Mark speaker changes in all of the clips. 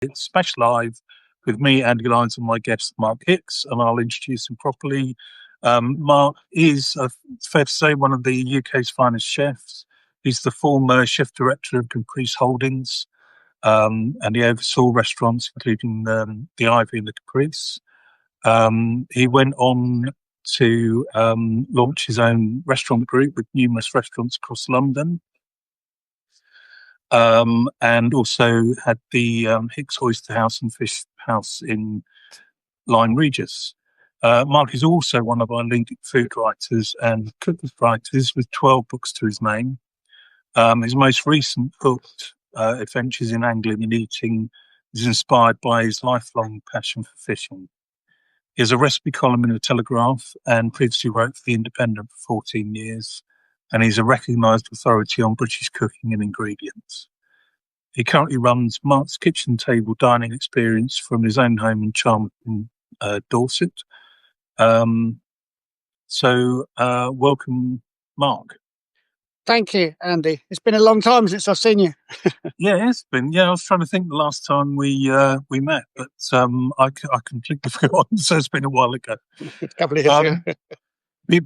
Speaker 1: It's Smash Live with me, Andy Lyons, and my guest, Mark Hicks, and I'll introduce him properly. Mark is, it's fair to say, one of the UK's finest chefs. He's the former chef director of Caprice Holdings, and he oversaw restaurants, including the Ivy and the Caprice. He went on to launch his own restaurant group with numerous restaurants across London. And also had the Hicks Oyster House and Fish House in Lyme Regis. Mark is also one of our leading food writers and cookbook writers with 12 books to his name. His most recent book, Adventures in Angling and Eating, is inspired by his lifelong passion for fishing. He has a recipe column in the Telegraph and previously wrote for The Independent for 14 years. And he's a recognised authority on British cooking and ingredients. He currently runs Mark's Kitchen Table dining experience from his own home in Charlton, Dorset. Welcome, Mark.
Speaker 2: Thank you, Andy. It's been a long time since I've seen you.
Speaker 1: Yeah, it's been. Yeah, I was trying to think the last time we met, but I completely forgot. So it's been a while ago.
Speaker 2: A couple of years ago.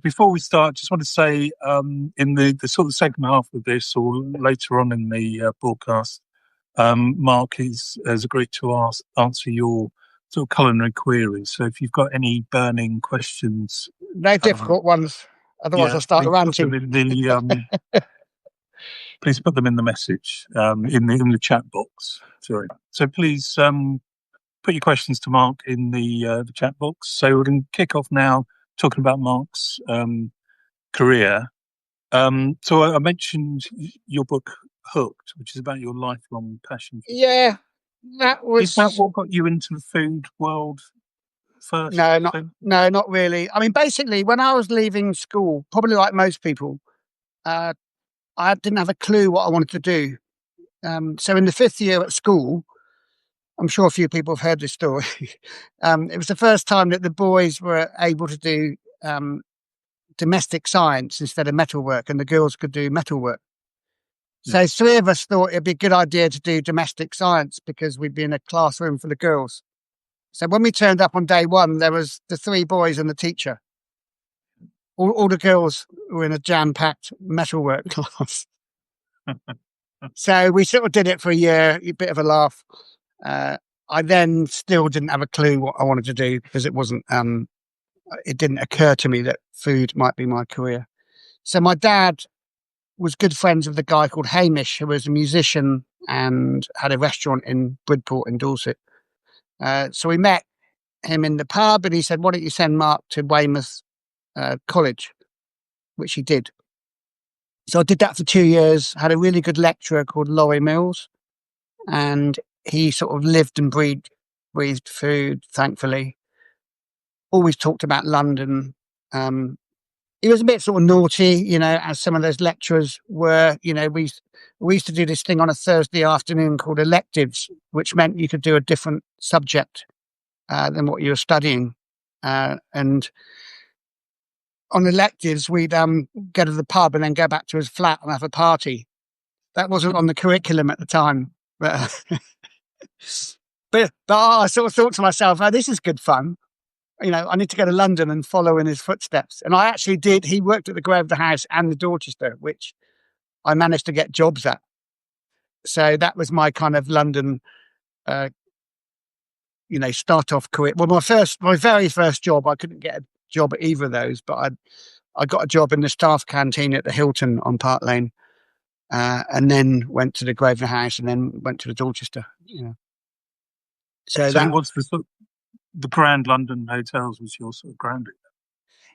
Speaker 1: Before we start, just want to say in the sort of second half of this or later on in the broadcast, Mark has agreed to answer your sort of culinary queries. So if you've got any burning questions...
Speaker 2: No difficult ones, otherwise I'll start ranting.
Speaker 1: Please put them in the message, in the chat box. Sorry. So please put your questions to Mark in the chat box. So we're going to kick off now, talking about Mark's career. So I mentioned your book Hooked, which is about your lifelong passion.
Speaker 2: Yeah, that was...
Speaker 1: Is that what got you into the food world first?
Speaker 2: No, not really. I mean, basically, when I was leaving school, probably like most people, I didn't have a clue what I wanted to do. So in the fifth year at school, I'm sure a few people have heard this story. It was the first time that the boys were able to do domestic science instead of metalwork, and the girls could do metalwork. So three of us thought it'd be a good idea to do domestic science because we'd be in a classroom full of girls. So when we turned up on day one, there was the three boys and the teacher. All the girls were in a jam-packed metalwork class. So we sort of did it for a year, a bit of a laugh. I then still didn't have a clue what I wanted to do because it wasn't, it didn't occur to me that food might be my career. So my dad was good friends with a guy called Hamish, who was a musician and had a restaurant in Bridport in Dorset. So we met him in the pub and he said, why don't you send Mark to Weymouth College, which he did. So I did that for 2 years, had a really good lecturer called Laurie Mills, and he sort of lived and breathed food, thankfully. Always talked about London. He was a bit sort of naughty, as some of those lecturers were. We used to do this thing on a Thursday afternoon called electives, which meant you could do a different subject than what you were studying. And on electives, we'd go to the pub and then go back to his flat and have a party. That wasn't on the curriculum at the time. But I sort of thought to myself, oh, this is good fun. I need to go to London and follow in his footsteps. And I actually did. He worked at the Grosvenor House and the Dorchester, which I managed to get jobs at. So that was my kind of London, start off career. Well, my very first job, I couldn't get a job at either of those, but I got a job in the staff canteen at the Hilton on Park Lane, and then went to the Grosvenor House and then went to the Dorchester. So that
Speaker 1: was the Grand London hotels was your sort of grounding.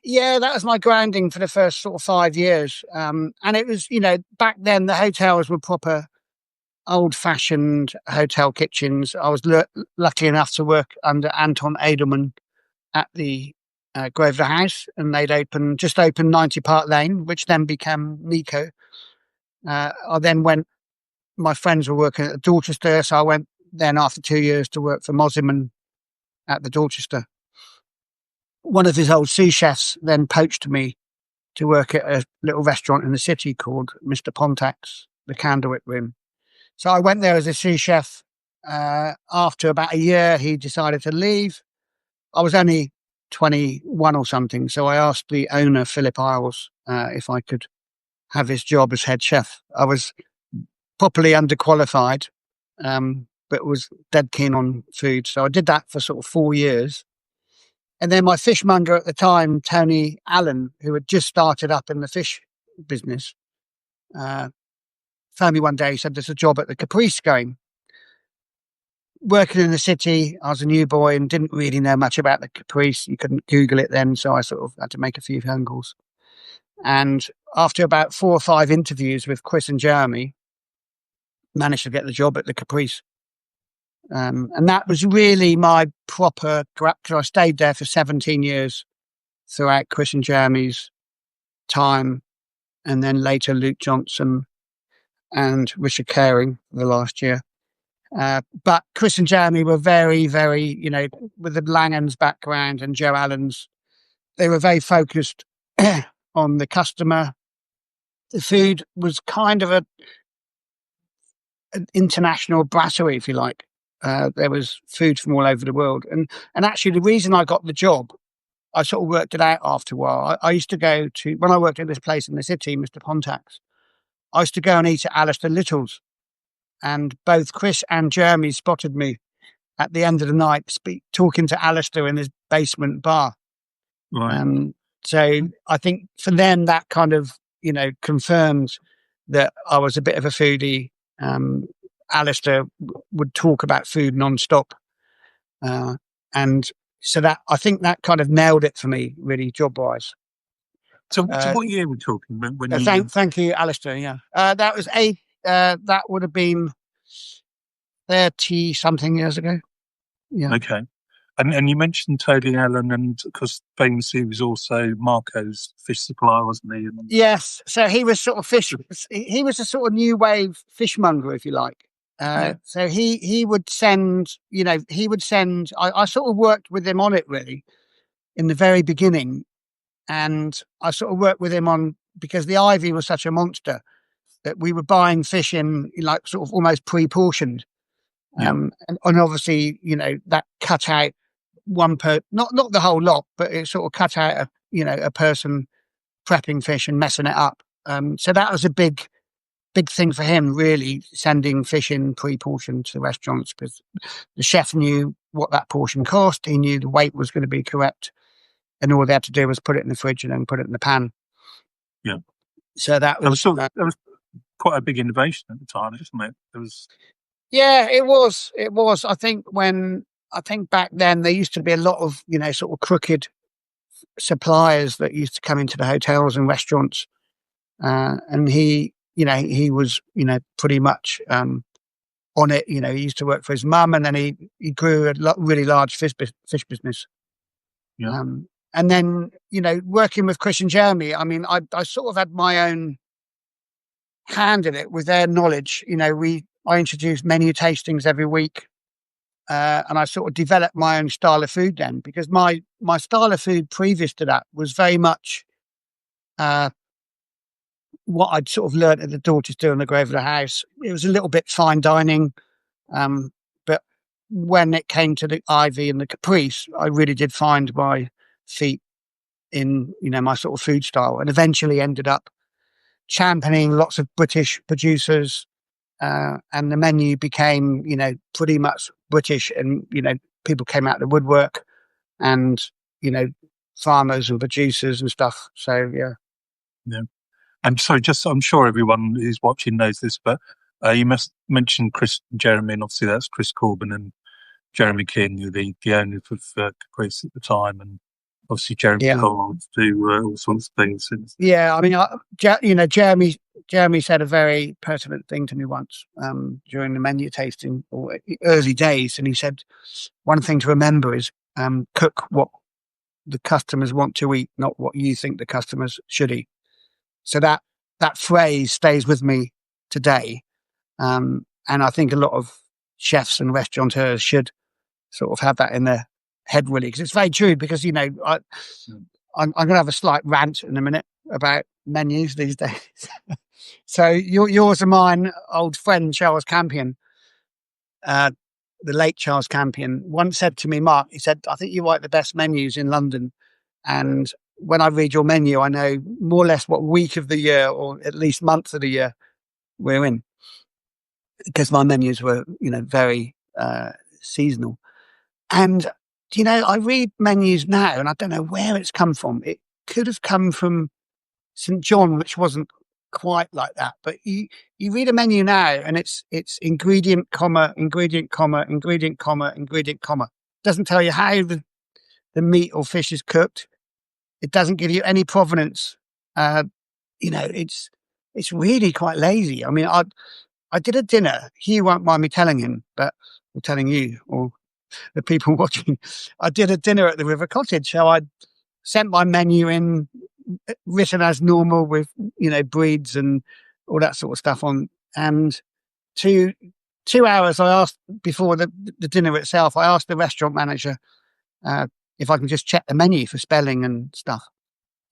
Speaker 2: Yeah, that was my grounding for the first sort of 5 years. And it was, back then the hotels were proper old-fashioned hotel kitchens. I was lucky enough to work under Anton Edelman at the Grosvenor House, and they'd just opened 90 Park Lane, which then became Nico. I then my friends were working at the Dorchester, so I went then after 2 years to work for Mosiman at the Dorchester. One of his old sous chefs then poached me to work at a little restaurant in the city called Mr. Pontack's, the Candlewick Room. So I went there as a sous chef after about a year, he decided to leave. I was only 21 or something, so I asked the owner, Philip Isles, if I could have his job as head chef. I was properly underqualified, but was dead keen on food. So I did that for sort of 4 years. And then my fishmonger at the time, Tony Allen, who had just started up in the fish business, phoned me one day. He said, "There's a job at the Caprice going." Working in the city, I was a new boy and didn't really know much about the Caprice. You couldn't Google it then, so I sort of had to make a few phone calls. And after about 4 or 5 interviews with Chris and Jeremy, managed to get the job at the Caprice. And that was really my proper, because I stayed there for 17 years throughout Chris and Jeremy's time, and then later Luke Johnson and Richard Caring the last year. But Chris and Jeremy were very, very, with the Langhans background and Joe Allen's, they were very focused on the customer. The food was kind of an international brasserie, if you like. There was food from all over the world. And actually, the reason I got the job, I sort of worked it out after a while. I used to go to, when I worked at this place in the city, Mr. Pontax, I used to go and eat at Alistair Little's. And both Chris and Jeremy spotted me at the end of the night talking to Alistair in his basement bar.
Speaker 1: Right.
Speaker 2: So I think for them, that kind of, confirmed that I was a bit of a foodie. Alistair would talk about food non-stop. And so that, I think that kind of nailed it for me, really, job-wise.
Speaker 1: So what year are we talking?
Speaker 2: Thank you, Alistair, yeah. That was that would have been 30-something years ago. Yeah.
Speaker 1: Okay. And you mentioned Tony Allen, and because famously he was also Marco's fish supplier, wasn't he?
Speaker 2: Yes. So he was sort of he was a sort of new wave fishmonger, if you like. So he would send, I sort of worked with him on it really in the very beginning. And I sort of worked with him on, because the Ivy was such a monster that we were buying fish in like sort of almost pre-portioned. And obviously, that cut out not the whole lot, but it sort of cut out a person prepping fish and messing it up. So that was a big thing for him, really, sending fish in pre-portioned to restaurants, because the chef knew what that portion cost. He knew the weight was going to be correct, and all they had to do was put it in the fridge and then put it in the pan.
Speaker 1: Yeah.
Speaker 2: So that was
Speaker 1: quite a big innovation at the time, isn't it?
Speaker 2: Yeah, it was. It was. I think back then there used to be a lot of, sort of crooked suppliers that used to come into the hotels and restaurants. And he was, pretty much on it. He used to work for his mum, and then he grew a really large fish business.
Speaker 1: Yeah.
Speaker 2: And then, working with Chris and Jeremy, I mean, I sort of had my own hand in it with their knowledge. I introduced menu tastings every week. And I sort of developed my own style of food then, because my style of food previous to that was very much what I'd sort of learnt at the Daughters Do on the Grove of the House. It was a little bit fine dining. But when it came to the Ivy and the Caprice, I really did find my feet in, my sort of food style, and eventually ended up championing lots of British producers. And the menu became, pretty much British, and, people came out of the woodwork, and, farmers and producers and stuff. So, yeah.
Speaker 1: Yeah. And so I'm sure everyone who's watching knows this, but you must mention Chris and Jeremy, and obviously that's Chris Corbin and Jeremy King, the owners of Caprice at the time, and obviously Jeremy Cole do all sorts of things.
Speaker 2: Yeah, I mean, Jeremy said a very pertinent thing to me once during the menu tasting or early days, and he said, one thing to remember is cook what the customers want to eat, not what you think the customers should eat. So that phrase stays with me today, and I think a lot of chefs and restaurateurs should sort of have that in their head, really, because it's very true. Because I'm going to have a slight rant in a minute about menus these days. So yours and mine, old friend Charles Campion, the late Charles Campion, once said to me, Mark, he said, I think you write the best menus in London. And when I read your menu, I know more or less what week of the year or at least month of the year we're in, because my menus were, very seasonal. And, I read menus now and I don't know where it's come from. It could have come from St. John, which wasn't quite like that. But you read a menu now and it's ingredient, comma, ingredient, comma, ingredient, comma, ingredient, comma. Doesn't tell you how the meat or fish is cooked. It doesn't give you any provenance. It's really quite lazy. I mean, I did a dinner. Hugh won't mind me telling him, but I'm telling you or the people watching. I did a dinner at the River Cottage. So I sent my menu in, written as normal with, breeds and all that sort of stuff on. And 2 hours, I asked before the dinner itself, I asked the restaurant manager if I can just check the menu for spelling and stuff.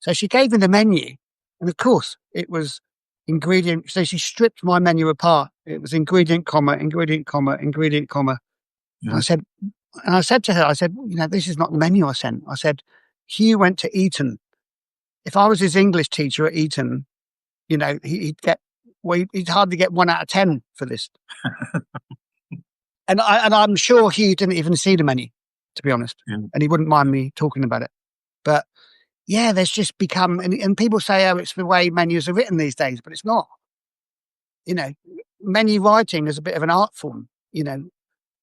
Speaker 2: So she gave me the menu. And of course, it was ingredient. So she stripped my menu apart. It was ingredient, comma, ingredient, comma, ingredient, comma.
Speaker 1: Yeah.
Speaker 2: And I said to her, this is not the menu I sent. I said, Hugh went to Eton. If I was his English teacher at Eton, he'd hardly get 1 out of 10 for this. and I'm sure Hugh didn't even see the menu, to be honest.
Speaker 1: Yeah.
Speaker 2: And he wouldn't mind me talking about it. But yeah, there's just become, and people say, oh, it's the way menus are written these days, but it's not. Menu writing is a bit of an art form,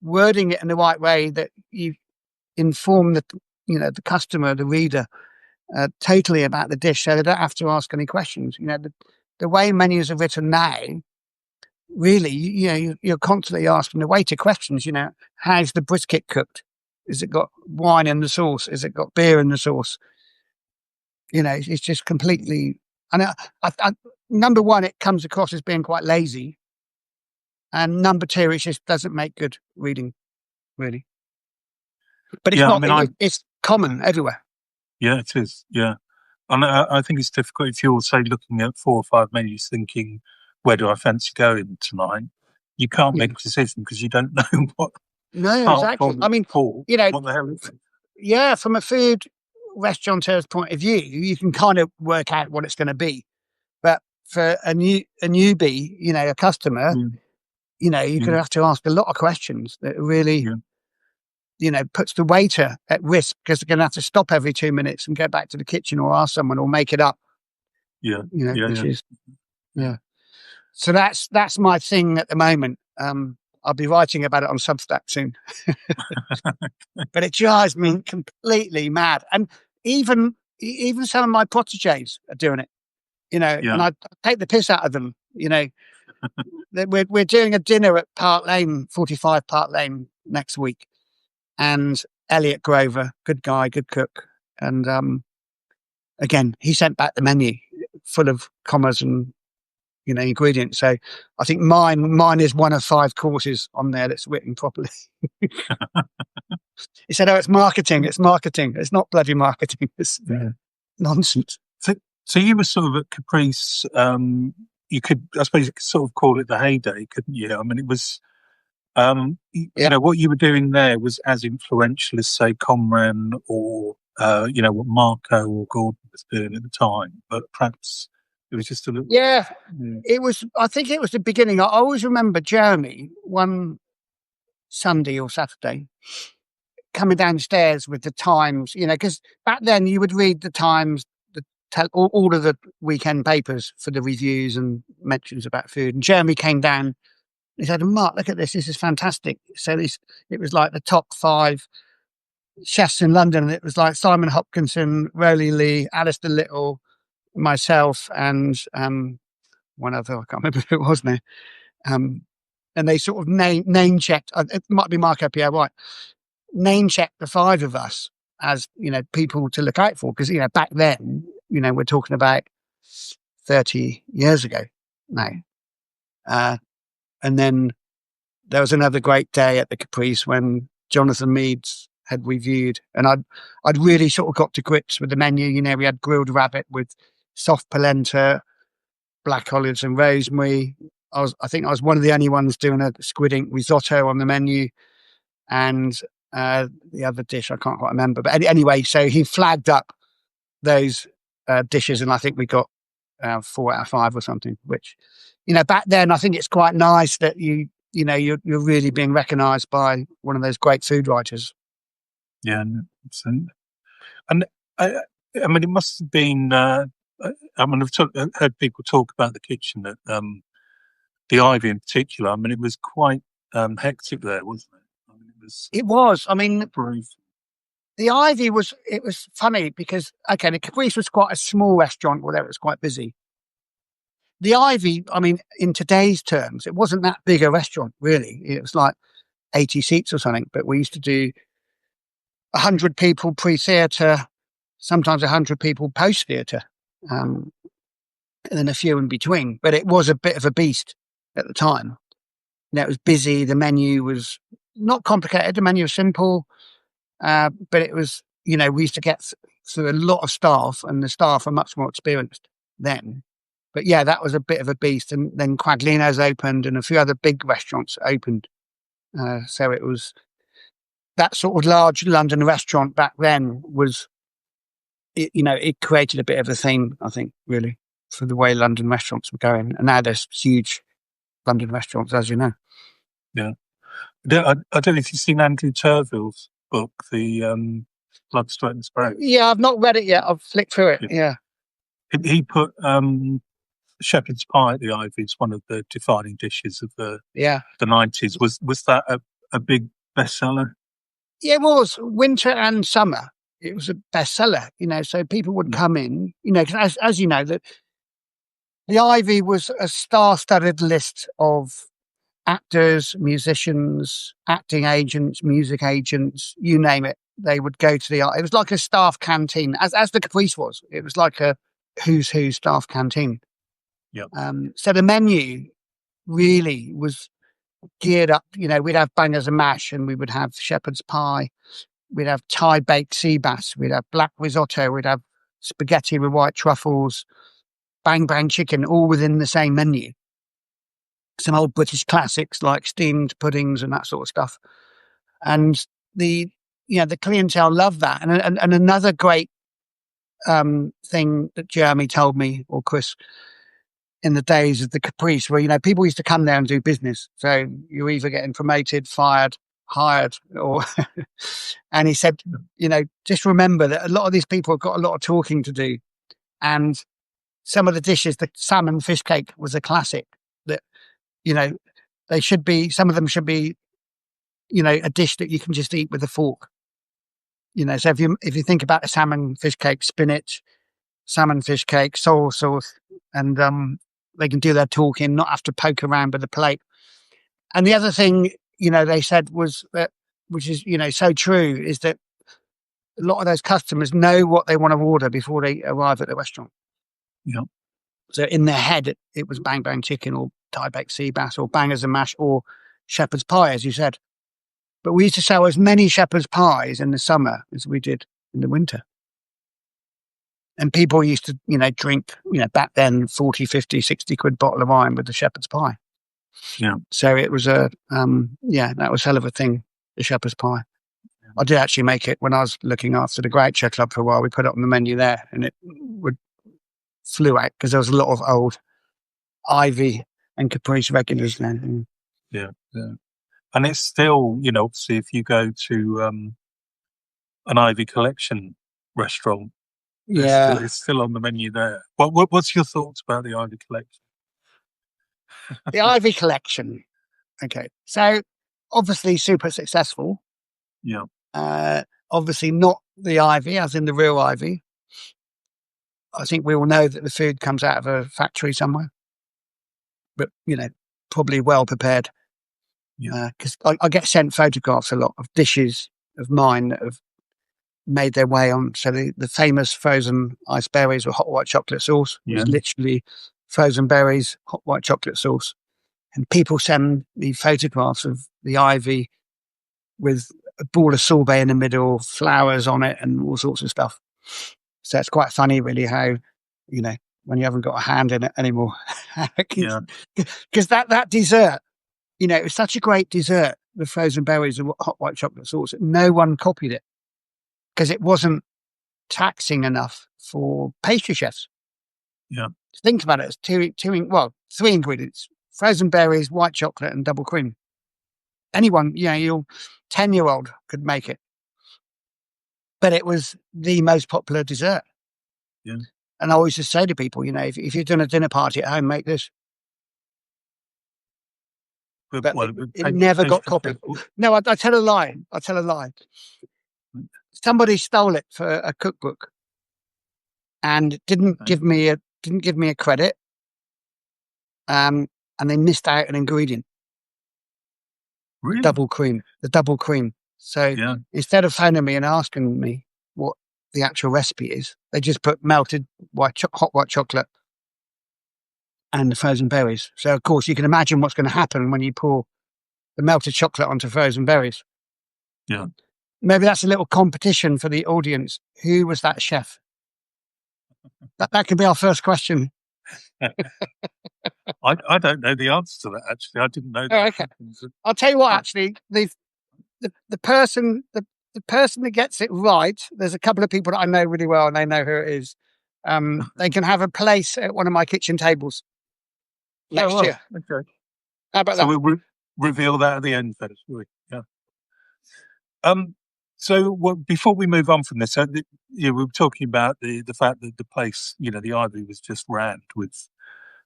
Speaker 2: wording it in the right way that you inform the customer, the reader, totally about the dish, so they don't have to ask any questions. The way menus are written now, really, you're constantly asking the waiter questions. How's the brisket cooked? Has it got wine in the sauce? Has it got beer in the sauce? It's just completely. And I, number one, it comes across as being quite lazy, and number two, it just doesn't make good reading, really. But it's not. It's common everywhere.
Speaker 1: Yeah, it is. Yeah. And I think it's difficult if you're, say, looking at 4 or 5 menus thinking, where do I fancy going tonight? You can't make a decision because you don't know what.
Speaker 2: No, exactly. I mean,
Speaker 1: what the hell is it?
Speaker 2: Yeah, from a food restaurateur's point of view, you can kind of work out what it's going to be. But for a newbie, a customer, you're going to have to ask a lot of questions that really... puts the waiter at risk because they're going to have to stop every 2 minutes and go back to the kitchen or ask someone or make it up. So that's my thing at the moment. I'll be writing about it on Substack soon, but it drives me completely mad. And even some of my proteges are doing it, and I take the piss out of them. We're doing a dinner at Park Lane, 45 Park Lane next week. And Elliot Grover, good guy, good cook. And again, he sent back the menu full of commas and ingredients. So I think mine is one of 5 courses on there that's written properly. He said, "Oh, it's marketing. It's marketing. It's not bloody marketing. It's nonsense."
Speaker 1: So you were sort of at Caprice. You could, I suppose, you could sort of call it the heyday, couldn't you? I mean, it was. What you were doing there was as influential as, say, Comran or, what Marco or Gordon was doing at the time, but perhaps it was just a little...
Speaker 2: Yeah. It was, I think it was the beginning. I always remember Jeremy one Sunday or Saturday coming downstairs with the Times, because back then you would read the Times, all of the weekend papers for the reviews and mentions about food. And Jeremy came down. He said, "Mark, look at this. This is fantastic." So it was like the top 5 chefs in London. It was like Simon Hopkinson, Rowley Lee, Alistair Little, myself, and one other. I can't remember who it was now. And they sort of name checked. It might be Marco Pierre White. Name checked the 5 of us as people to look out for, because back then we're talking about 30 years ago now. And then there was another great day at the Caprice when Jonathan Meades had reviewed, and I'd really sort of got to grips with the menu. We had grilled rabbit with soft polenta, black olives and rosemary. I think I was one of the only ones doing a squid ink risotto on the menu. and the other dish I can't quite remember. But anyway, so he flagged up those dishes, and I think we got 4 out of 5 or something. Which, back then, I think it's quite nice that you're really being recognised by one of those great food writers.
Speaker 1: Yeah, and I mean, it must have been. I mean, I've heard people talk about the kitchen at the Ivy in particular. I mean, it was quite hectic there, wasn't it? I mean,
Speaker 2: it was. I mean,
Speaker 1: brief.
Speaker 2: The Ivy was funny because, okay, the Caprice was quite a small restaurant, although it was quite busy. The Ivy, I mean, in today's terms, it wasn't that big a restaurant, really. It was like 80 seats or something, but we used to do 100 people pre-theatre, sometimes 100 people post-theatre, and then a few in between. But it was a bit of a beast at the time. It was busy. The menu was not complicated. The menu was simple. But it was, we used to get through a lot of staff, and the staff are much more experienced then. But yeah, that was a bit of a beast. And then Quaglino's opened, and a few other big restaurants opened. So it was that sort of large London restaurant back then was, it created a bit of a theme, I think, really, for the way London restaurants were going. And now there's huge London restaurants, as you know.
Speaker 1: Yeah. I don't know if you've seen Andrew Turville's book, the Blood, Sweat and Spray.
Speaker 2: Yeah, I've not read it yet. I've flicked through it. Yeah.
Speaker 1: He put shepherd's pie at the Ivy as one of the defining dishes of the 90s. Was that a big bestseller?
Speaker 2: Yeah, it was. Winter and summer. It was a bestseller, so people would come in, because as you know, that the Ivy was a star-studded list of actors, musicians, acting agents, music agents, you name it. They would go to it was like a staff canteen, as the Caprice was. It was like a who's who staff canteen.
Speaker 1: Yep.
Speaker 2: So the menu really was geared up. We'd have bangers and mash, and we would have shepherd's pie. We'd have Thai baked sea bass. We'd have black risotto. We'd have spaghetti with white truffles, bang bang chicken, all within the same menu. Some old British classics like steamed puddings and that sort of stuff. And the clientele loved that. And another great thing that Jeremy told me, or Chris, in the days of the Caprice, where, people used to come there and do business. So you're either getting promoted, fired, hired, or, and he said, just remember that a lot of these people have got a lot of talking to do. And some of the dishes, the salmon fish cake was a classic that, they should be, some of them should be, a dish that you can just eat with a fork. So if you think about a salmon fish cake, spinach, salmon fish cake, soy sauce, and they can do their talking, not have to poke around with a plate. And the other thing, they said was that, which is, so true, is that a lot of those customers know what they want to order before they arrive at the restaurant.
Speaker 1: Yeah.
Speaker 2: So in their head, it was bang bang chicken or Thai baked sea bass or bangers and mash or shepherd's pie, as you said. But we used to sell as many shepherd's pies in the summer as we did in the winter. And people used to, drink, back then, 40, 50, 60 quid bottle of wine with the shepherd's pie.
Speaker 1: Yeah.
Speaker 2: So it was that was hell of a thing, the shepherd's pie. Yeah. I did actually make it when I was looking after the Groucho Club for a while. We put it on the menu there, and it flew out because there was a lot of old Ivy and Caprice regulars then.
Speaker 1: Yeah. And it's still, obviously, if you go to an Ivy Collection restaurant, it's still on the menu there. What's your thoughts about the Ivy Collection?
Speaker 2: The Ivy Collection. Okay. So, obviously, super successful.
Speaker 1: Yeah.
Speaker 2: Obviously, not the Ivy, as in the real Ivy. I think we all know that the food comes out of a factory somewhere. But, probably well prepared. Because I get sent photographs a lot of dishes of mine that have made their way on. So the famous frozen ice berries with hot white chocolate sauce was literally frozen berries, hot white chocolate sauce. And people send me photographs of the Ivy with a ball of sorbet in the middle, flowers on it, and all sorts of stuff. So it's quite funny, really, how, when you haven't got a hand in it anymore. Because that dessert, it was such a great dessert. the frozen berries and hot white chocolate sauce, no one copied it because it wasn't taxing enough for pastry chefs.
Speaker 1: Yeah.
Speaker 2: Think about it. It's three ingredients: frozen berries, white chocolate, and double cream. Anyone, your 10-year-old could make it. But it was the most popular dessert.
Speaker 1: Yeah.
Speaker 2: And I always just say to people, if you're doing a dinner party at home, make this. But it never got copied. No, I tell a lie. Somebody stole it for a cookbook and didn't give me a credit. And they missed out an ingredient.
Speaker 1: Really?
Speaker 2: The double cream. So instead of phoning me and asking me what the actual recipe is, they just put melted hot white chocolate and the frozen berries. So of course you can imagine what's going to happen when you pour the melted chocolate onto frozen berries.
Speaker 1: Yeah.
Speaker 2: Maybe that's a little competition for the audience. Who was that chef? That could be our first question.
Speaker 1: I don't know the answer to that, actually. I didn't know that.
Speaker 2: Oh, okay. I'll tell you what, actually, the person that gets it right, there's a couple of people that I know really well and they know who it is. They can have a place at one of my kitchen tables next year.
Speaker 1: Okay.
Speaker 2: How about that?
Speaker 1: So we'll reveal that at the end, then, shall we? Yeah. So before we move on from this, we were talking about the fact that the place, the Ivy was just rammed with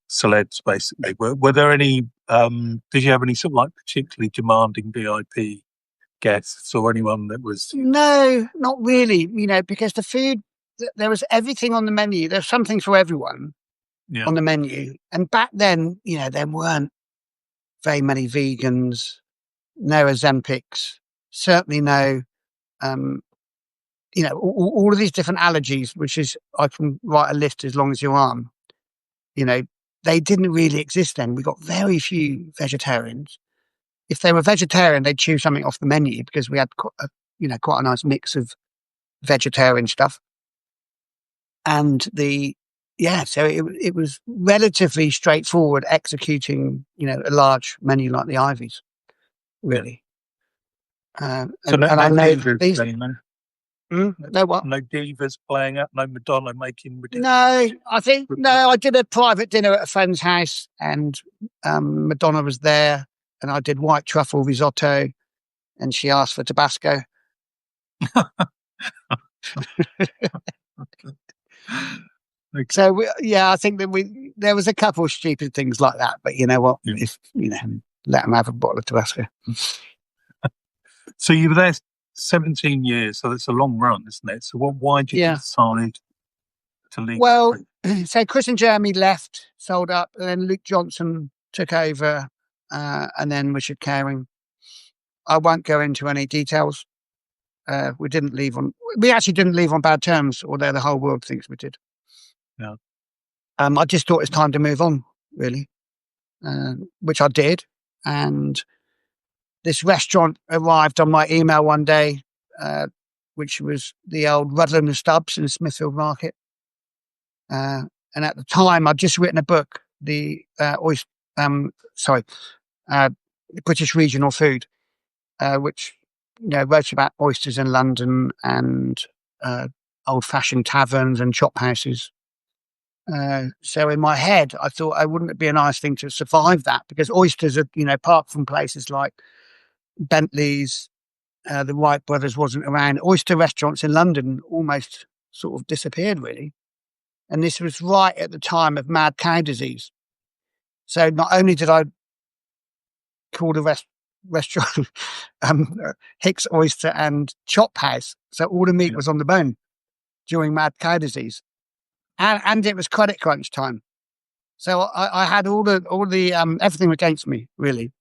Speaker 1: celebs, basically. Were there any? Did you have any sort of like particularly demanding VIP guests or anyone that was?
Speaker 2: No, not really. Because the food, there was everything on the menu. There's something for everyone on the menu. And back then, there weren't very many vegans, no Ozempics, certainly no. All of these different allergies, which is, I can write a list as long as your arm. They didn't really exist then. We got very few vegetarians. If they were vegetarian, they'd choose something off the menu because we had quite a nice mix of vegetarian stuff. And so it was relatively straightforward executing, a large menu like the Ivies, really.
Speaker 1: I know these.
Speaker 2: No what?
Speaker 1: No divas playing up, no Madonna making ridiculous.
Speaker 2: No, I did a private dinner at a friend's house and Madonna was there and I did white truffle risotto and she asked for Tabasco.
Speaker 1: Okay.
Speaker 2: So I think that there was a couple of stupid things like that, but you know what? If let them have a bottle of Tabasco.
Speaker 1: So you were there 17 years, so it's a long run, isn't it? So why did you decide to leave?
Speaker 2: Well, so Chris and Jeremy left, sold up, and then Luke Johnson took over, and then Richard Caring. I won't go into any details. We actually didn't leave on bad terms, although the whole world thinks we did.
Speaker 1: Yeah.
Speaker 2: I just thought it's time to move on, really, which I did. And this restaurant arrived on my email one day, which was the old Rutland and Stubbs in Smithfield Market. And at the time, I'd just written a book, the British Regional Food, which wrote about oysters in London and old-fashioned taverns and chop houses. So in my head, I thought, wouldn't it be a nice thing to survive that? Because oysters are, apart from places like Bentley's, the Wright brothers wasn't around. Oyster restaurants in London almost sort of disappeared, really. And this was right at the time of mad cow disease. So not only did I call the restaurant Hicks Oyster and Chop House, so all the meat was on the bone during mad cow disease. And it was credit crunch time. So I had all the everything against me, really.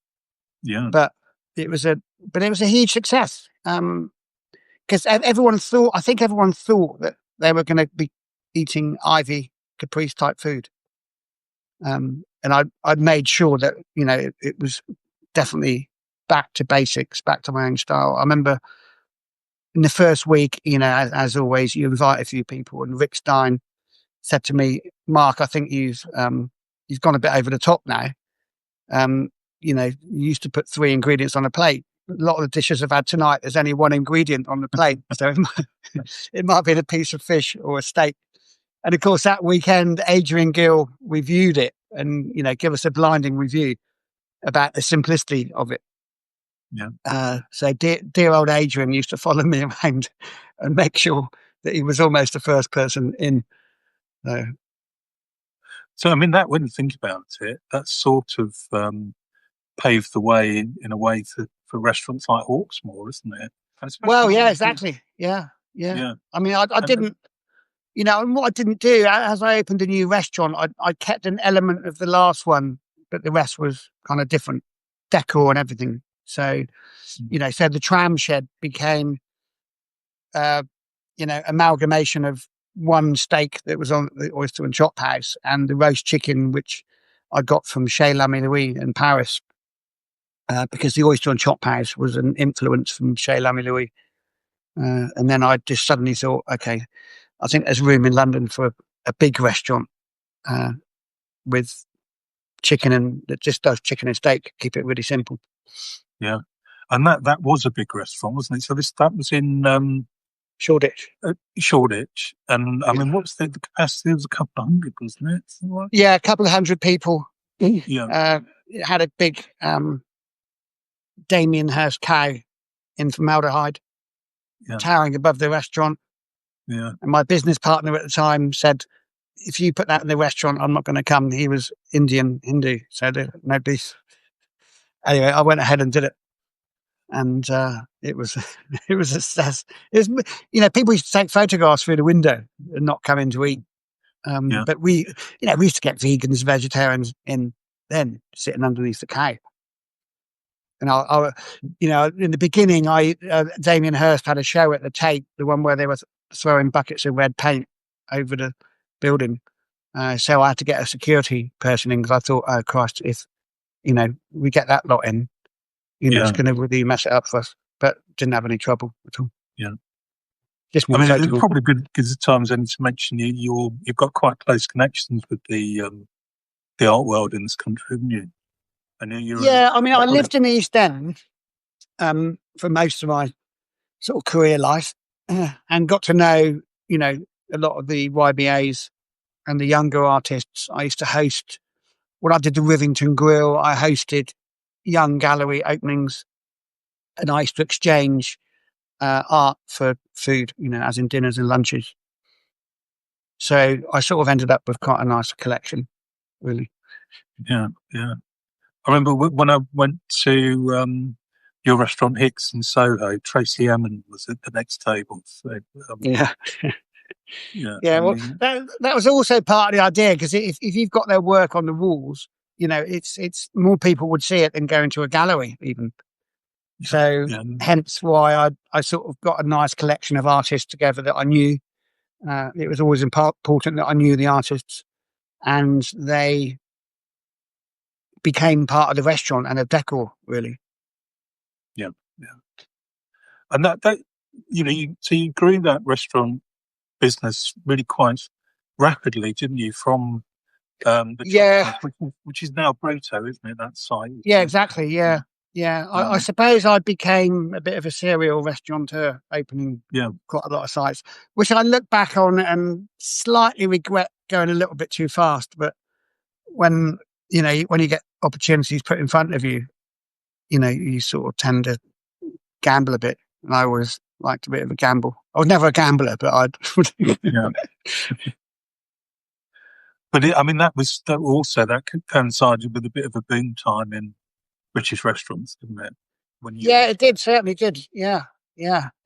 Speaker 1: Yeah.
Speaker 2: But it was a huge success. Because everyone thought that they were going to be eating Ivy Caprice type food. And I'd made sure that, it was definitely back to basics, back to my own style. I remember in the first week, as always, you invite a few people, and Rick Stein said to me, "Mark, I think you've gone a bit over the top now. You used to put 3 ingredients on a plate. lot of the dishes I've had tonight, there's only one ingredient on the plate. So it might have been a piece of fish or a steak. And of course, that weekend, Adrian Gill reviewed it and, give us a blinding review about the simplicity of it.
Speaker 1: Yeah.
Speaker 2: So dear old Adrian used to follow me around and make sure that he was almost the first person in.
Speaker 1: So, I mean, that, when you think about it, that sort of paved the way in a way for restaurants like Hawksmoor, isn't it?
Speaker 2: Well, yeah, exactly. Yeah. I mean, I didn't, and what I didn't do, as I opened a new restaurant, I kept an element of the last one, but the rest was kind of different decor and everything. So, so the tram shed became, amalgamation of one steak that was on the Oyster and Chop House and the roast chicken, which I got from Chez L'Ami Louis in Paris, because the Oyster and Chop House was an influence from Chez L'Ami Louis. And then I just suddenly thought, okay, I think there's room in London for a big restaurant with chicken that just does chicken and steak, keep it really simple.
Speaker 1: Yeah. And that was a big restaurant, wasn't it? So that was in
Speaker 2: Shoreditch.
Speaker 1: Shoreditch. And I mean, what's the capacity? It was a couple of hundred, wasn't it? Something
Speaker 2: Yeah, a couple of hundred people.
Speaker 1: Yeah.
Speaker 2: It had a big Damien Hirst cow in formaldehyde, towering above the restaurant.
Speaker 1: Yeah.
Speaker 2: And my business partner at the time said, if you put that in the restaurant, I'm not going to come. He was Indian Hindu, so no beef. Anyway, I went ahead and did it. And it was it was a success. It was, people used to take photographs through the window and not come in to eat. But we used to get vegans, vegetarians in then sitting underneath the cow. And I in the beginning, Damien Hirst had a show at the Tate, the one where they were throwing buckets of red paint over the building. So I had to get a security person in because I thought, oh Christ, if we get that lot in, it's going to really mess it up for us. But didn't have any trouble at all.
Speaker 1: Yeah.
Speaker 2: Just
Speaker 1: I mean, it's probably good because the times only to mention you've got quite close connections with the art world in this country, haven't you? I mean,
Speaker 2: I lived in the East End for most of my sort of career life and got to know, a lot of the YBAs and the younger artists. I used to host, when I did the Rivington Grill, I hosted young gallery openings and I used to exchange art for food, as in dinners and lunches. So I sort of ended up with quite a nice collection, really.
Speaker 1: Yeah. I remember when I went to your restaurant Hicks in Soho, Tracy Emin was at the next table. So,
Speaker 2: yeah.
Speaker 1: Yeah.
Speaker 2: Well, that was also part of the idea because if you've got their work on the walls, it's more people would see it than going to a gallery even. So hence why I sort of got a nice collection of artists together that I knew. It was always important that I knew the artists, and they became part of the restaurant and a decor, really.
Speaker 1: Yeah. And that you grew that restaurant business really quite rapidly, didn't you? From which is now Brito, isn't it? That site.
Speaker 2: Yeah, exactly. Yeah. I suppose I became a bit of a serial restaurateur, opening quite a lot of sites, which I look back on and slightly regret going a little bit too fast. But when you get opportunities put in front of you, you sort of tend to gamble a bit. And I always liked a bit of a gamble. I was never a gambler, but I'd.
Speaker 1: But that coincided with a bit of a boom time in British restaurants, didn't it?
Speaker 2: It did, certainly did. Yeah.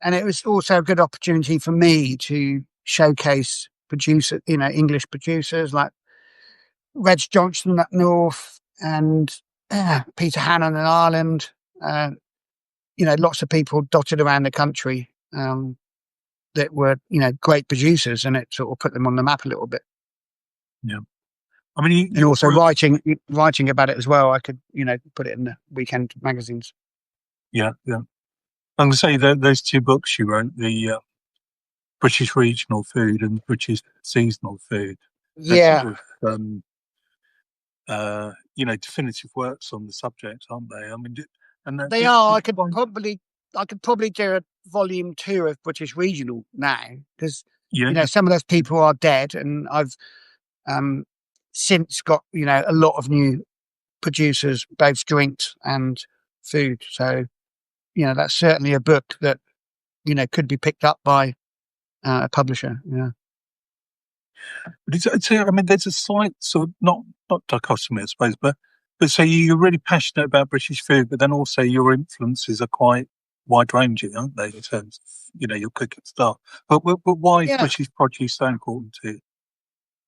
Speaker 2: And it was also a good opportunity for me to showcase English producers like Reg Johnson up north and Peter Hannon in Ireland. Lots of people dotted around the country that were, great producers, and it sort of put them on the map a little bit.
Speaker 1: Yeah. I mean,
Speaker 2: and also writing about it as well. I could, put it in the weekend magazines.
Speaker 1: Yeah. I'm going to say that those two books you wrote, the British regional food and British seasonal food.
Speaker 2: Yeah.
Speaker 1: Sort of, definitive works on the subject, aren't they? I mean, And
Speaker 2: They are. I could probably do a volume 2 of British Regional now, because some of those people are dead, and I've since got a lot of new producers, both drinks and food. So that's certainly a book that could be picked up by a publisher. Yeah.
Speaker 1: But there's a slight sort of not dichotomy, I suppose, but so you're really passionate about British food, but then also your influences are quite wide ranging, aren't they, in terms of your cooking style? But why is British produce so important to you?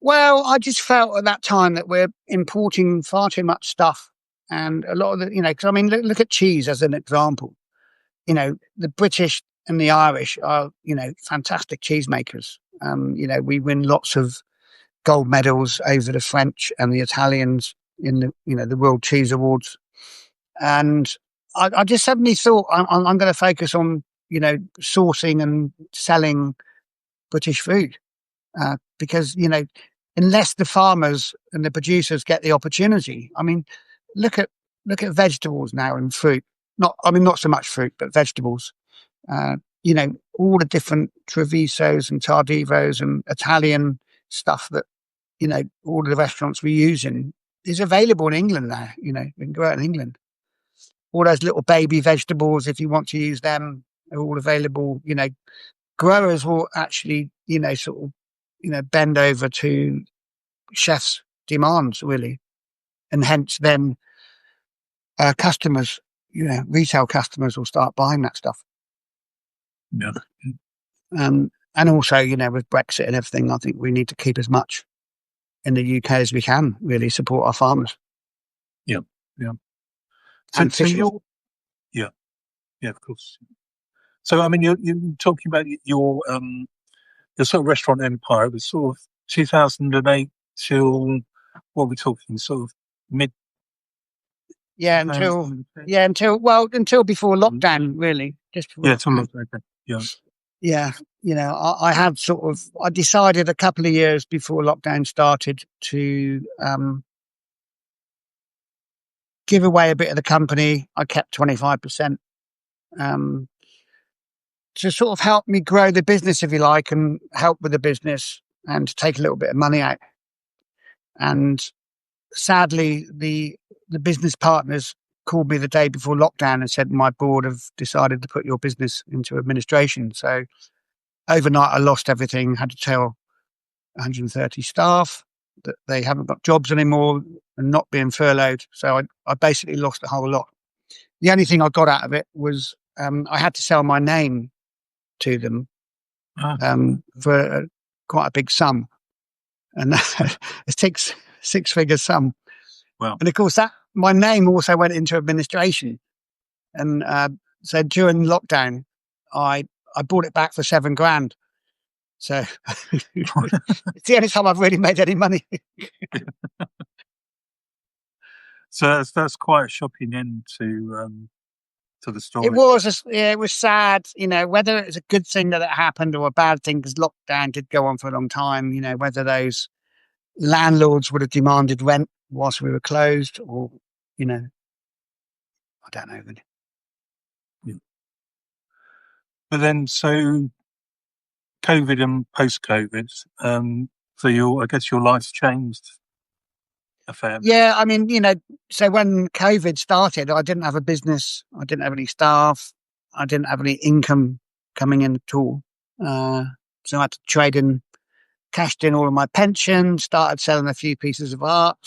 Speaker 2: Well, I just felt at that time that we're importing far too much stuff, and a lot of the because look at cheese as an example. The British and the Irish are fantastic cheesemakers. We win lots of gold medals over the French and the Italians in the World Cheese Awards. And I just suddenly thought I'm going to focus on, sourcing and selling British food. Because, unless the farmers and the producers get the opportunity, look at vegetables now and fruit. Not so much fruit, but vegetables. All the different Trevisos and Tardivos and Italian stuff that, all the restaurants we use is available in England now. We can go out in England. All those little baby vegetables, if you want to use them, are all available. Growers will actually, bend over to chefs' demands, really. And hence then customers, retail customers will start buying that stuff.
Speaker 1: Yeah.
Speaker 2: And also, with Brexit and everything, I think we need to keep as much in the UK as we can, really support our farmers.
Speaker 1: Yeah.
Speaker 2: And fishers.
Speaker 1: Yeah, of course. So, you're talking about your sort of restaurant empire. It was sort of 2008 till, what are we talking, sort of mid?
Speaker 2: Yeah, until before lockdown, really. Just before
Speaker 1: till lockdown.
Speaker 2: Yeah. I decided a couple of years before lockdown started to give away a bit of the company. I kept 25%. To sort of help me grow the business, if you like, and help with the business and to take a little bit of money out. And sadly, the business partners called me the day before lockdown and said, my board have decided to put your business into administration. So overnight, I lost everything, had to tell 130 staff that they haven't got jobs anymore and not being furloughed. So I basically lost a whole lot. The only thing I got out of it was I had to sell my name to them for quite a big sum. And it takes six-figure sum.
Speaker 1: Wow.
Speaker 2: And of course, my name also went into administration. And so during lockdown, I bought it back for $7,000. So it's the only time I've really made any money.
Speaker 1: So that's quite a shocking end to the story.
Speaker 2: It was sad, whether it was a good thing that it happened or a bad thing, because lockdown did go on for a long time, whether those landlords would have demanded rent whilst we were closed or, I don't know. Really.
Speaker 1: Yeah. But then, so COVID and post-COVID, so I guess your life's changed a fair bit.
Speaker 2: Yeah, so when COVID started, I didn't have a business, I didn't have any staff, I didn't have any income coming in at all. So I had to cashed in all of my pension, started selling a few pieces of art,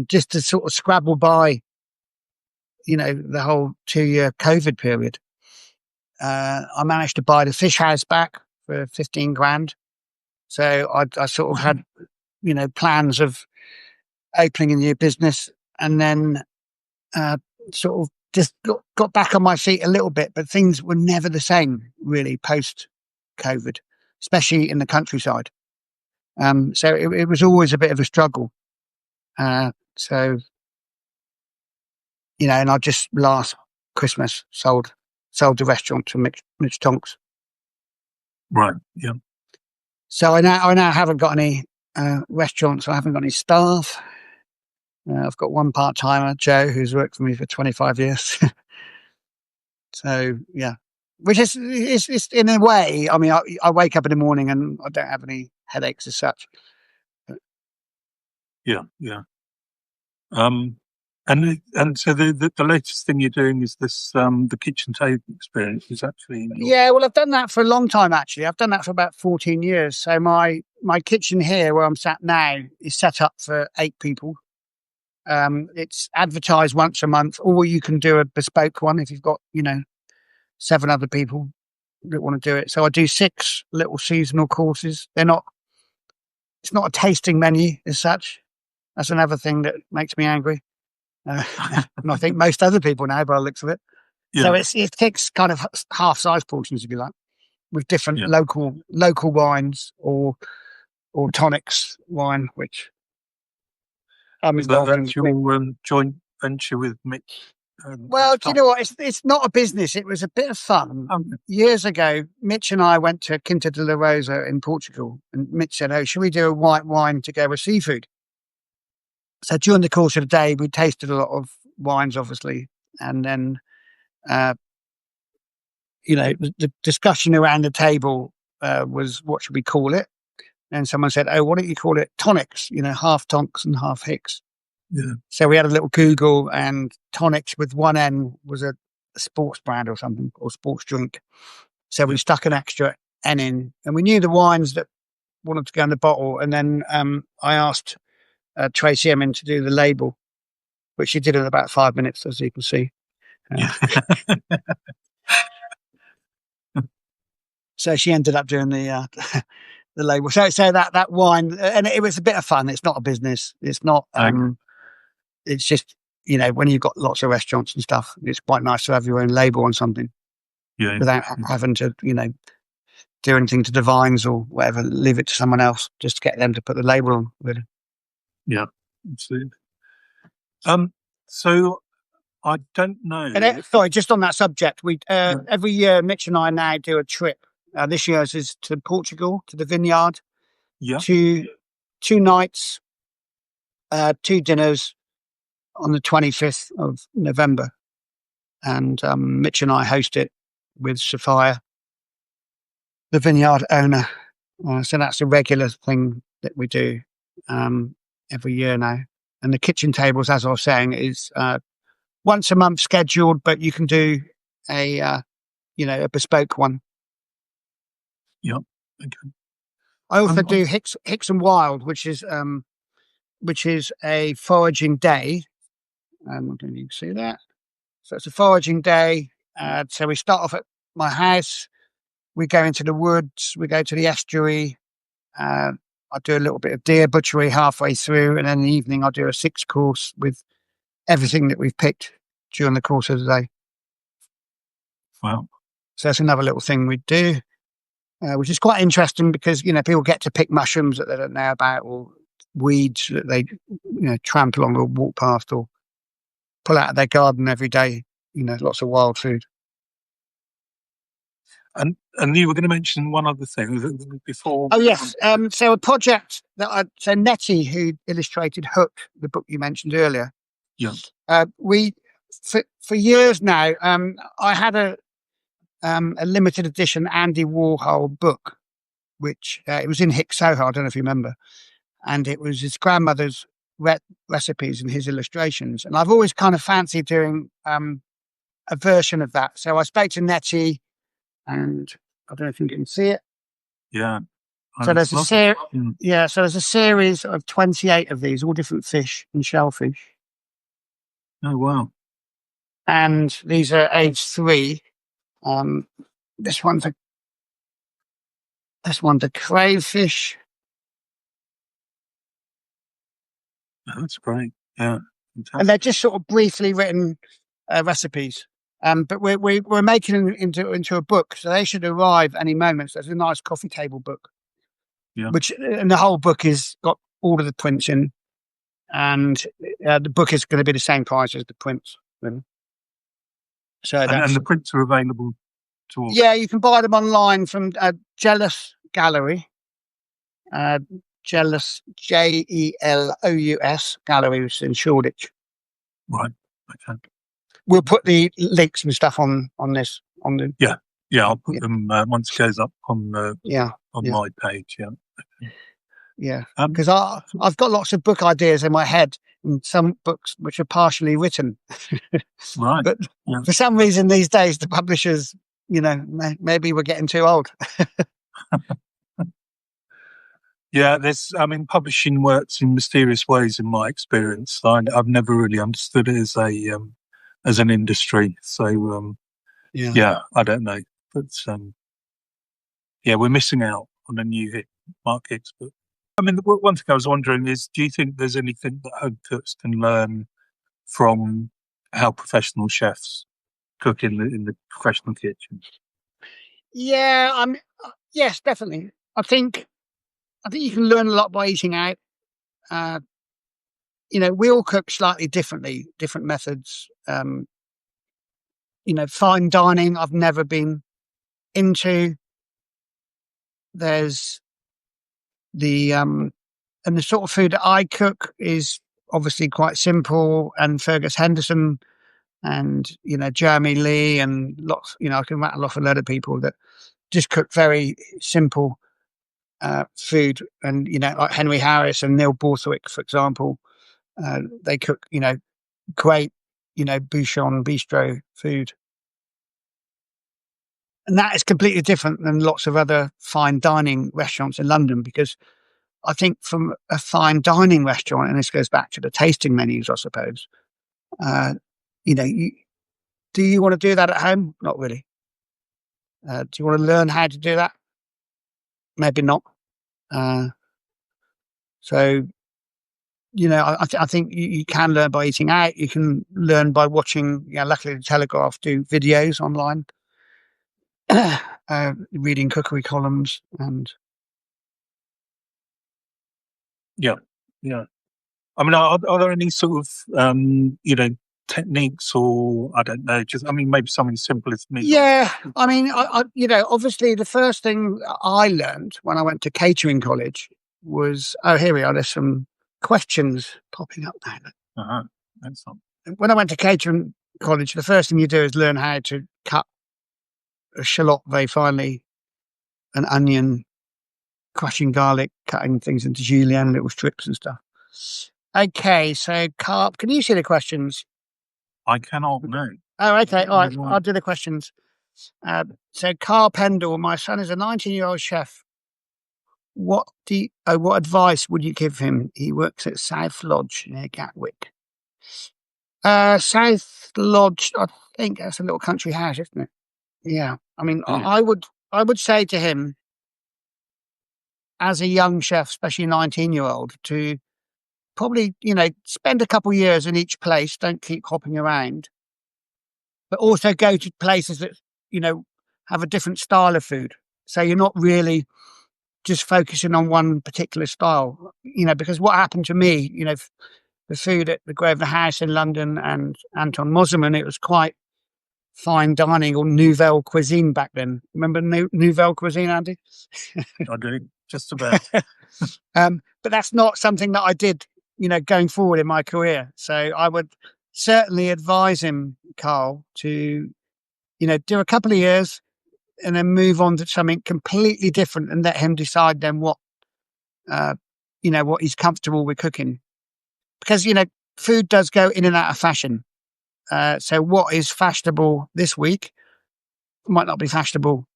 Speaker 2: just to sort of scrabble by, the whole 2-year COVID period. I managed to buy the fish house back for $15,000. So I sort of had, plans of opening a new business, and then sort of just got back on my feet a little bit, but things were never the same really post COVID, especially in the countryside. So it was always a bit of a struggle. So, and I just last Christmas sold the restaurant to Mitch Tonks.
Speaker 1: Right. Yeah.
Speaker 2: So I now haven't got any restaurants. I haven't got any staff. I've got one part-timer, Joe, who's worked for me for 25 years. So yeah, which is it's in a way. I mean, I wake up in the morning and I don't have any headaches as such.
Speaker 1: Yeah, yeah. And so the latest thing you're doing is this the kitchen table experience is actually in your
Speaker 2: Yeah, well, I've done that for a long time actually. I've done that for about 14 years. So my kitchen here, where I'm sat now, is set up for 8 people. It's advertised once a month, or you can do a bespoke one if you've got 7 other people that want to do it. So I do 6 little seasonal courses. It's not a tasting menu as such. That's another thing that makes me angry. And I think most other people now, by the looks of it. So
Speaker 1: yeah,
Speaker 2: it takes kind of half size portions, if you like, with different
Speaker 1: yeah.
Speaker 2: local wines or tonics wine, which I'm
Speaker 1: So
Speaker 2: involved in.
Speaker 1: that's your joint venture with Mick.
Speaker 2: Well, do you know what? It's not a business. It was a bit of fun. Years ago, Mitch and I went to Quinta de la Rosa in Portugal, and Mitch said, "Oh, should we do a white wine to go with seafood?" So during the course of the day, we tasted a lot of wines, obviously, and then uh, the discussion around the table was, what should we call it? And someone said, "Oh, why don't you call it tonics? Half tonks and half hicks."
Speaker 1: Yeah,
Speaker 2: So we had a little Google, and tonics with one N was a sports brand or something, or sports drink. So we
Speaker 1: yeah.
Speaker 2: stuck an extra N in, and we knew the wines that wanted to go in the bottle. And then I asked Tracy Emin to do the label, which she did in about 5 minutes, as you can see.
Speaker 1: Yeah.
Speaker 2: So she ended up doing the the label. So that wine, and it was a bit of fun. It's not a business. It's not. It's just when you've got lots of restaurants and stuff, it's quite nice to have your own label on something
Speaker 1: Yeah,
Speaker 2: without having to do anything to the vines or whatever. Leave it to someone else just to get them to put the label on. Really.
Speaker 1: yeah, absolutely. So I don't know.
Speaker 2: And sorry, just on that subject, we every year Mitch and I now do a trip. This year's is to Portugal, to the vineyard.
Speaker 1: Yeah,
Speaker 2: Two nights, 2 dinners on the 25th of November, and Mitch and I host it with Sophia, the vineyard owner. So that's a regular thing that we do every year now. And the kitchen tables, as I was saying, is once a month scheduled, but you can do a bespoke one.
Speaker 1: yeah. Okay.
Speaker 2: I also do Hicks and Wild, which is a foraging day. I don't know if you can see that. So it's a foraging day. So we start off at my house. We go into the woods. We go to the estuary. I do a little bit of deer butchery halfway through, and then in the evening I'll do a 6 course with everything that we've picked during the course of the day.
Speaker 1: Wow.
Speaker 2: So that's another little thing we do, which is quite interesting because people get to pick mushrooms that they don't know about, or weeds that they tramp along or walk past, or pull out of their garden every day. Lots of wild food.
Speaker 1: And you were going to mention one other thing before.
Speaker 2: Oh yes. So a project that Nettie, who illustrated Hook, the book you mentioned earlier.
Speaker 1: Yeah.
Speaker 2: We for years now. I had a limited edition Andy Warhol book, which it was in Hick Soho. I don't know if you remember, and it was his grandmother's recipes and his illustrations. And I've always kind of fancied doing a version of that. So I spoke to Nettie, and I don't know if you can see it.
Speaker 1: Yeah.
Speaker 2: So there's a series of 28 of these, all different fish and shellfish.
Speaker 1: Oh wow!
Speaker 2: And these are age 3. This one's a crayfish.
Speaker 1: Oh, that's great. Yeah, fantastic.
Speaker 2: And they're just sort of briefly written recipes. But we're making them into a book, so they should arrive any moment. So it's a nice coffee table book.
Speaker 1: Yeah.
Speaker 2: And the whole book is got all of the prints in, and the book is going to be the same price as the prints. Really. So
Speaker 1: and the prints are available to all.
Speaker 2: Yeah, you can buy them online from Jealous Gallery. Jealous Jelous Gallery, which is in Shoreditch.
Speaker 1: Right. Okay.
Speaker 2: we'll put the links and stuff on this on the
Speaker 1: Yeah, I'll put them once it goes up on
Speaker 2: yeah
Speaker 1: my page.
Speaker 2: yeah
Speaker 1: Um,
Speaker 2: because I've got lots of book ideas in my head and some books which are partially written,
Speaker 1: right.
Speaker 2: but
Speaker 1: Yeah.
Speaker 2: for some reason these days the publishers, maybe we're getting too old.
Speaker 1: Yeah, publishing works in mysterious ways in my experience. I've never really understood it as an industry. So yeah, I don't know, but yeah, we're missing out on a new hit Mark Hicks book. I mean, the one thing I was wondering is, do you think there's anything that home cooks can learn from how professional chefs cook in the professional kitchen?
Speaker 2: Yeah, yes, definitely. I think you can learn a lot by eating out. We all cook slightly differently, different methods. Fine dining, I've never been into. There's and the sort of food that I cook is obviously quite simple. And Fergus Henderson and, Jeremy Lee and lots, I can rattle off a lot of people that just cook very simple food. And, like Henry Harris and Neil Borthwick, for example, they cook, great, bouchon, bistro food. And that is completely different than lots of other fine dining restaurants in London, because I think from a fine dining restaurant, and this goes back to the tasting menus, I suppose, do you want to do that at home? Not really. Do you want to learn how to do that? Maybe not. So, I think you can learn by eating out. You can learn by watching, luckily the Telegraph do videos online, reading cookery columns and...
Speaker 1: Yeah. I mean, are there any sort of, techniques, or I don't know, maybe something simple as me?
Speaker 2: Yeah, I mean, obviously the first thing I learned when I went to catering college was, here we are, there's some questions popping up now.
Speaker 1: Excellent.
Speaker 2: When I went to catering college, the first thing you do is learn how to cut a shallot very finely, an onion, crushing garlic, cutting things into julienne, little strips and stuff. Okay, so Carp, can you see the questions?
Speaker 1: I cannot, no.
Speaker 2: Oh, okay, all right, I'll do the questions. So Carl Pendle, my son is a 19-year-old chef. What advice would you give him? He works at South Lodge near Gatwick. South Lodge, I think that's a little country house, isn't it? Yeah. I mean, I would say to him, as a young chef, especially 19-year-old, to probably, spend a couple of years in each place. Don't keep hopping around, but also go to places that, have a different style of food. So you're not really just focusing on one particular style, because what happened to me, the food at the Grosvenor House in London and Anton Mosselman, it was quite fine dining or nouvelle cuisine back then. Remember nouvelle cuisine, Andy?
Speaker 1: I do, just about.
Speaker 2: But that's not something that I did, going forward in my career. So I would certainly advise him, Carl, to, do a couple of years and then move on to something completely different and let him decide then what he's comfortable with cooking. Because, food does go in and out of fashion. So what is fashionable this week might not be fashionable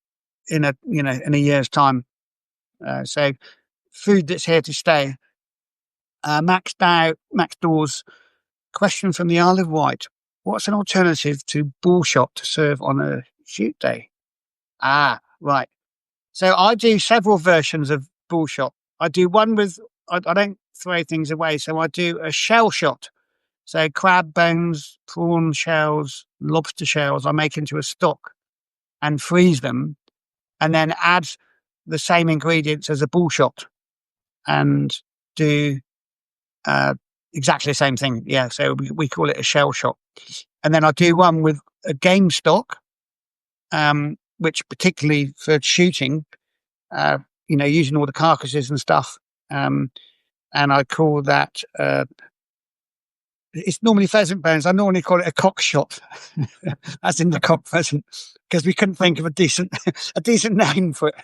Speaker 2: in a year's time. So food that's here to stay. Max Dawes, question from the Isle of Wight. What's an alternative to bull shot to serve on a shoot day? Right. So I do several versions of bull shot. I do one with, I don't throw things away. So I do a shell shot. So crab bones, prawn shells, lobster shells, I make into a stock and freeze them, and then add the same ingredients as a bull shot and do exactly the same thing. Yeah, so we call it a shell shot. And then I do one with a game stock, which particularly for shooting, using all the carcasses and stuff. And I call that It's normally pheasant bones. I normally call it a cock shot, as in the cock pheasant, because we couldn't think of a decent name for it.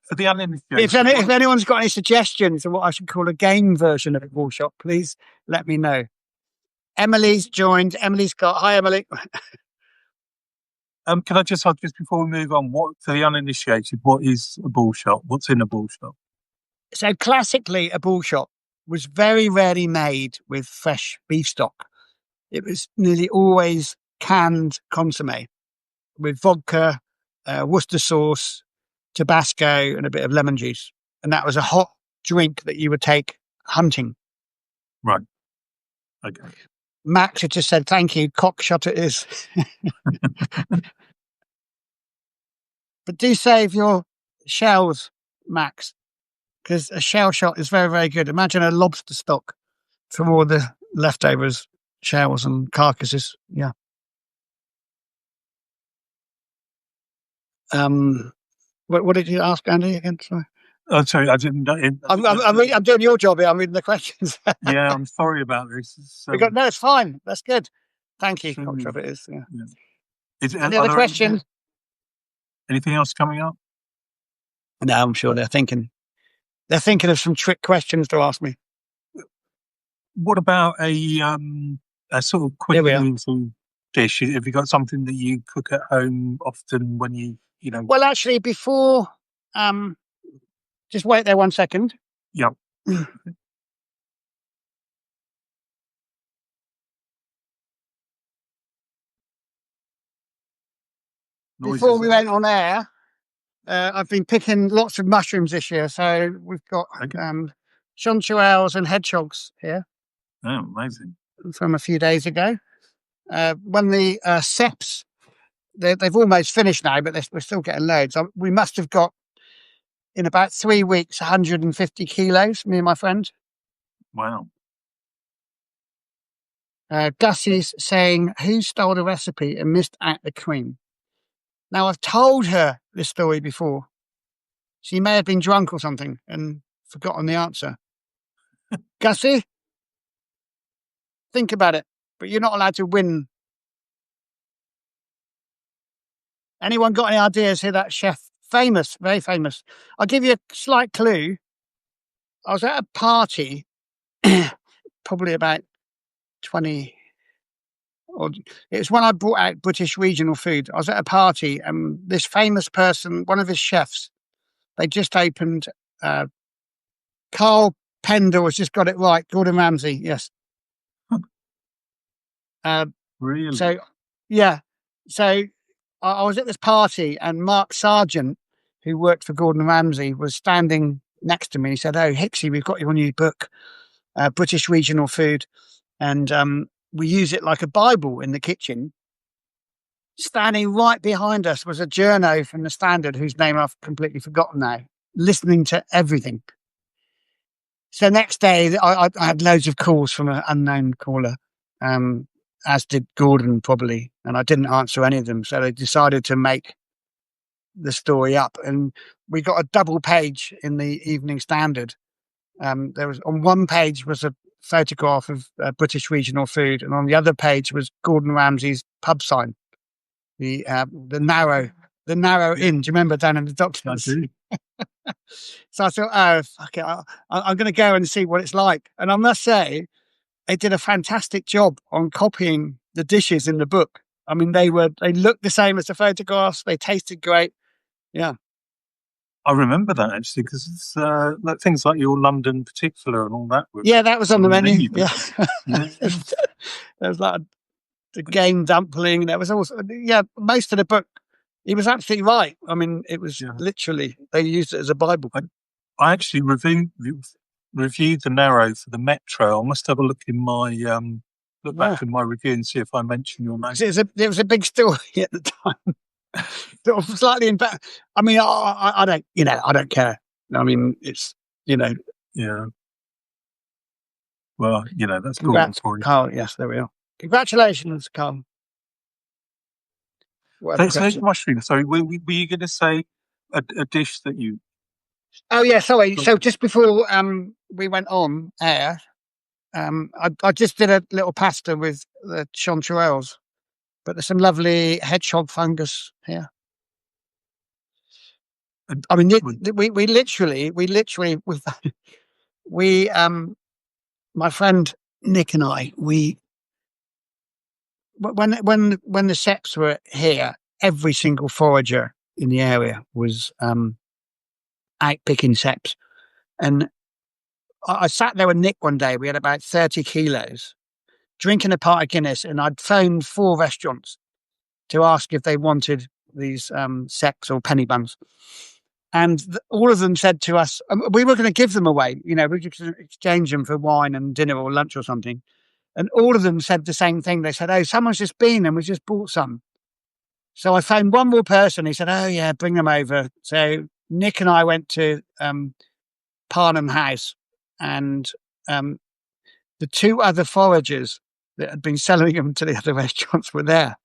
Speaker 1: For the uninitiated,
Speaker 2: If anyone's got any suggestions of what I should call a game version of a bull shot, please let me know. Emily's joined. Hi, Emily.
Speaker 1: can I just ask, just before we move on, what for the uninitiated, what is a bull shot? What's in a bull shot?
Speaker 2: So classically, a bull shot was very rarely made with fresh beef stock. It was nearly always canned consommé with vodka, Worcester sauce, Tabasco, and a bit of lemon juice. And that was a hot drink that you would take hunting.
Speaker 1: Right. Okay.
Speaker 2: Max had just said, thank you, cock shot it is. But do save your shells, Max, because a shell shot is very, very good. Imagine a lobster stock from all the leftovers, shells and carcasses. Yeah. What did you ask, Andy, again? Sorry.
Speaker 1: Oh, sorry, I didn't.
Speaker 2: I'm doing your job here. I'm reading the questions.
Speaker 1: Yeah, I'm sorry about this.
Speaker 2: No, it's fine. That's good. Thank you. Cock shot it is. Yeah. Any other questions?
Speaker 1: Anything else coming up?
Speaker 2: No, I'm sure they're thinking of some trick questions to ask me.
Speaker 1: What about a sort of quick easy dish? Have you got something that you cook at home often when you know?
Speaker 2: Well, actually, before, just wait there 1 second.
Speaker 1: Yeah.
Speaker 2: Before we went on air, I've been picking lots of mushrooms this year. So we've got chanterelles and hedgehogs here.
Speaker 1: Oh, amazing.
Speaker 2: From a few days ago. When the seps, they've almost finished now, but we're still getting loads. We must have got, in about 3 weeks, 150 kilos, me and my friend.
Speaker 1: Wow.
Speaker 2: Gussie's saying, who stole the recipe and missed out the cream? Now, I've told her this story before. She may have been drunk or something and forgotten the answer. Gussie, think about it, but you're not allowed to win. Anyone got any ideas who that chef? Famous, very famous. I'll give you a slight clue. I was at a party, probably about 20... it was when I brought out British regional food. I was at a party and this famous person, one of his chefs, they just opened, Carl Pendle has just got it right, Gordon Ramsay, yes.
Speaker 1: Really?
Speaker 2: So, yeah. So I was at this party and Mark Sargent, who worked for Gordon Ramsay, was standing next to me. He said, oh, Hicksy, we've got your new book, British Regional Food. And we use it like a Bible in the kitchen. Standing right behind us was a journo from the Standard, whose name I've completely forgotten now, listening to everything. So next day, I had loads of calls from an unknown caller, as did Gordon probably, and I didn't answer any of them. So they decided to make the story up. And we got a double page in the Evening Standard. There was, on one page was a photograph of British regional food, and on the other page was Gordon Ramsay's pub sign, the narrow inn. Do you remember down in the Docklands? So I thought, oh fuck it, I'm going to go and see what it's like. And I must say, they did a fantastic job on copying the dishes in the book. I mean, they looked the same as the photographs. They tasted great. Yeah.
Speaker 1: I remember that actually, because it's like things like your London particular and all that.
Speaker 2: Yeah, that was on the menu. Yeah. There was like the game dumpling. There was also, most of the book. He was absolutely right. I mean, it was literally, they used it as a Bible.
Speaker 1: I actually reviewed the Narrow for the Metro. I must have a look in my look back in my review and see if I mention your name.
Speaker 2: It was a big story at the time. Sort of slightly embarrassed. I mean, I don't, I don't care. I mean, it's,
Speaker 1: Yeah. Well, that's cool for you.
Speaker 2: Carl, yes, there we are. Congratulations, Carl.
Speaker 1: So mushroom. Sorry, were you going to say a dish that you?
Speaker 2: Oh yeah, sorry. So just before we went on air, I just did a little pasta with the chanterelles, but there's some lovely hedgehog fungus here. I mean, we literally, with my friend Nick and I, when the seps were here, every single forager in the area was out picking seps, and I sat there with Nick one day. We had about 30 kilos, drinking a pint of Guinness, and I'd phoned 4 restaurants to ask if they wanted these seps or penny buns. And all of them said to us, we were going to give them away, we could exchange them for wine and dinner or lunch or something. And all of them said the same thing. They said, oh, someone's just been and we just bought some. So I found one more person. He said, oh, yeah, bring them over. So Nick and I went to Parnham House, and the 2 other foragers that had been selling them to the other restaurants were there.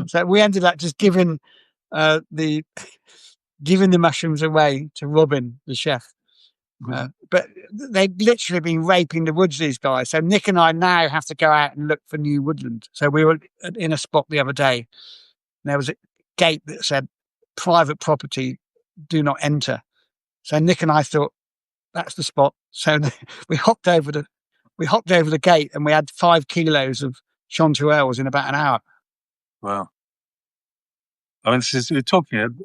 Speaker 2: So we ended up just giving the mushrooms away to Robin, the chef. But they've literally been raping the woods, these guys. So Nick and I now have to go out and look for new woodland. So we were in a spot the other day, and there was a gate that said private property, do not enter. So Nick and I thought that's the spot. So we hopped over the gate, and we had 5 kilos of chanterelles in about an hour.
Speaker 1: Wow. I mean, we're talking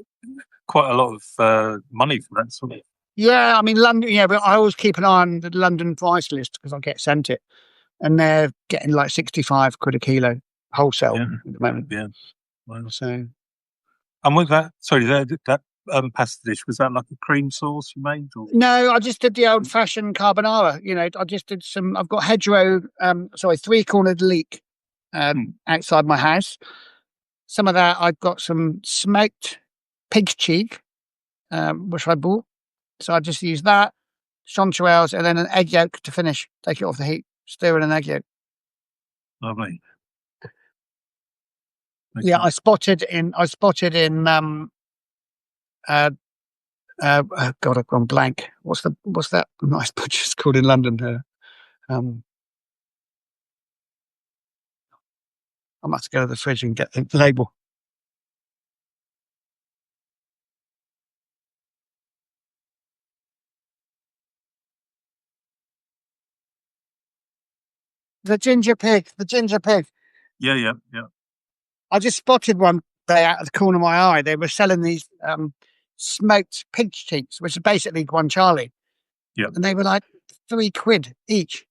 Speaker 1: quite a lot of money for that sort of.
Speaker 2: Yeah, I mean, London, but I always keep an eye on the London price list because I get sent it, and they're getting like 65 quid a kilo wholesale at the moment.
Speaker 1: Yeah. Wow.
Speaker 2: So,
Speaker 1: and with that, sorry, that pasta dish, was that like a cream sauce you made? Or?
Speaker 2: No, I just did the old fashioned carbonara. I just did I've got hedgerow, 3-cornered leek outside my house. Some of that, I've got some smoked pig's cheek, which I bought. So I just use that, chanterelles, and then an egg yolk to finish. Take it off the heat, stir in an egg yolk.
Speaker 1: Lovely.
Speaker 2: Okay. Yeah, I spotted in God, I've gone blank. What's that nice butcher's called in London? I must go to the fridge and get the label. The ginger pig.
Speaker 1: Yeah.
Speaker 2: I just spotted one day out of the corner of my eye. They were selling these smoked pig cheeks, which is basically guanciale.
Speaker 1: Yeah.
Speaker 2: And they were like 3 quid each.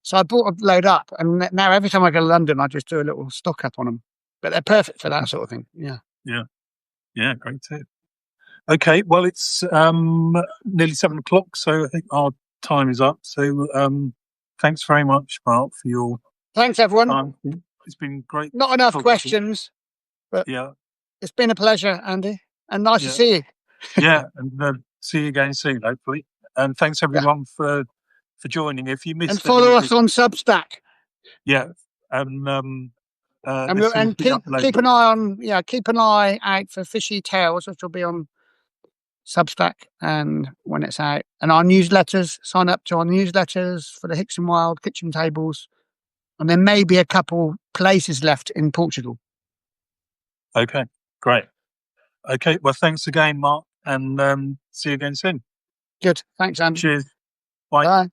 Speaker 2: So I bought a load up, and now every time I go to London, I just do a little stock up on them. But they're perfect for that sort of thing. Yeah.
Speaker 1: Yeah, great tip. Okay, well, it's nearly 7 o'clock, so I think our time is up. So thanks very much, Mark, for your
Speaker 2: Thanks, everyone.
Speaker 1: time. It's been great.
Speaker 2: Not enough questions, but it's been a pleasure, Andy, and nice to see you.
Speaker 1: Yeah, and see you again soon, hopefully. And thanks everyone for joining. If you missed,
Speaker 2: and follow us on Substack.
Speaker 1: Yeah, and
Speaker 2: keep an eye out for Fishy Tales, which will be on Substack and when it's out, and our newsletters. Sign up to our newsletters for the Hicks and Wild kitchen tables, and there may be a couple places left in Portugal.
Speaker 1: Okay, great. Okay, well, thanks again, Mark, and see you again soon.
Speaker 2: Good, thanks, Andy.
Speaker 1: Cheers. Bye.
Speaker 2: Bye.